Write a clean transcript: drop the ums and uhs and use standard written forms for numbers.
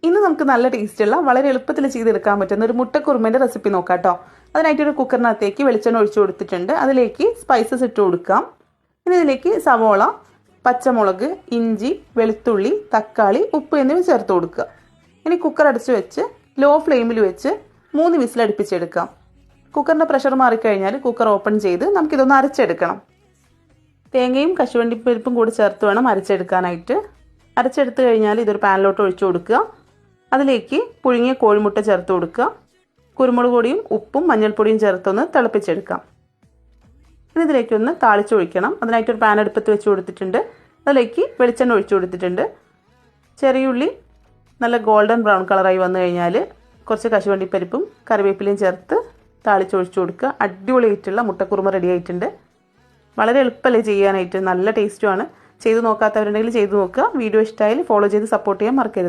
ഇന്ന് നമുക്ക് നല്ല ടേസ്റ്റുള്ള വളരെ എളുപ്പത്തിൽ ചെയ്തെടുക്കാൻ പറ്റുന്ന ഒരു മുട്ടക്കുറുമേൻ്റെ റെസിപ്പി നോക്കാം കേട്ടോ. അതിനായിട്ടൊരു കുക്കറിനകത്തേക്ക് വെളിച്ചെണ്ണ ഒഴിച്ചു കൊടുത്തിട്ടുണ്ട്. അതിലേക്ക് സ്പൈസസ് ഇട്ട് കൊടുക്കാം. ഇനി ഇതിലേക്ക് സവോള, പച്ചമുളക്, ഇഞ്ചി, വെളുത്തുള്ളി, തക്കാളി, ഉപ്പ് എന്നിവ ചേർത്ത് കൊടുക്കുക. ഇനി കുക്കർ അടച്ച് വെച്ച് ലോ ഫ്ലെയിമിൽ വെച്ച് 3 വിസിൽ അടുപ്പിച്ചെടുക്കാം. കുക്കറിൻ്റെ പ്രഷർ മാറിക്കഴിഞ്ഞാൽ കുക്കർ ഓപ്പൺ ചെയ്ത് നമുക്കിതൊന്ന് അരച്ചെടുക്കണം. തേങ്ങയും കശുവണ്ടിപ്പരിപ്പും കൂടി ചേർത്ത് വേണം അരച്ചെടുക്കാനായിട്ട്. അരച്ചെടുത്ത് കഴിഞ്ഞാൽ ഇതൊരു പാനിലോട്ട് ഒഴിച്ചു കൊടുക്കുക. അതിലേക്ക് പുഴുങ്ങിയ കോഴിമുട്ട ചേർത്ത് കൊടുക്കുക. കുരുമുളക് പൊടിയും ഉപ്പും മഞ്ഞൾപ്പൊടിയും ചേർത്തൊന്ന് തിളപ്പിച്ചെടുക്കാം. ഇനി ഇതിലേക്കൊന്ന് താളിച്ചൊഴിക്കണം. അതിനായിട്ടൊരു പാൻ അടുപ്പത്ത് വെച്ച് കൊടുത്തിട്ടുണ്ട്. അതിലേക്ക് വെളിച്ചെണ്ണ ഒഴിച്ചു കൊടുത്തിട്ടുണ്ട്. ചെറിയുള്ളി നല്ല ഗോൾഡൻ ബ്രൗൺ കളറായി വന്നു കഴിഞ്ഞാൽ കുറച്ച് കശുവണ്ടിപ്പരിപ്പും കറിവേപ്പിലയും ചേർത്ത് താളിച്ചൊഴിച്ചു കൊടുക്കുക. അടിപൊളിയായിട്ടുള്ള മുട്ടക്കുറുമ റെഡി ആയിട്ടുണ്ട്. വളരെ എളുപ്പമല്ലേ ചെയ്യാനായിട്ട്, നല്ല ടേസ്റ്റുമാണ്. ചെയ്ത് നോക്കാത്തവരുണ്ടെങ്കിൽ ചെയ്ത് നോക്കുക. വീഡിയോ ഇഷ്ടമായാൽ ഫോളോ ചെയ്ത് സപ്പോർട്ട് ചെയ്യാൻ മറക്കരുത്.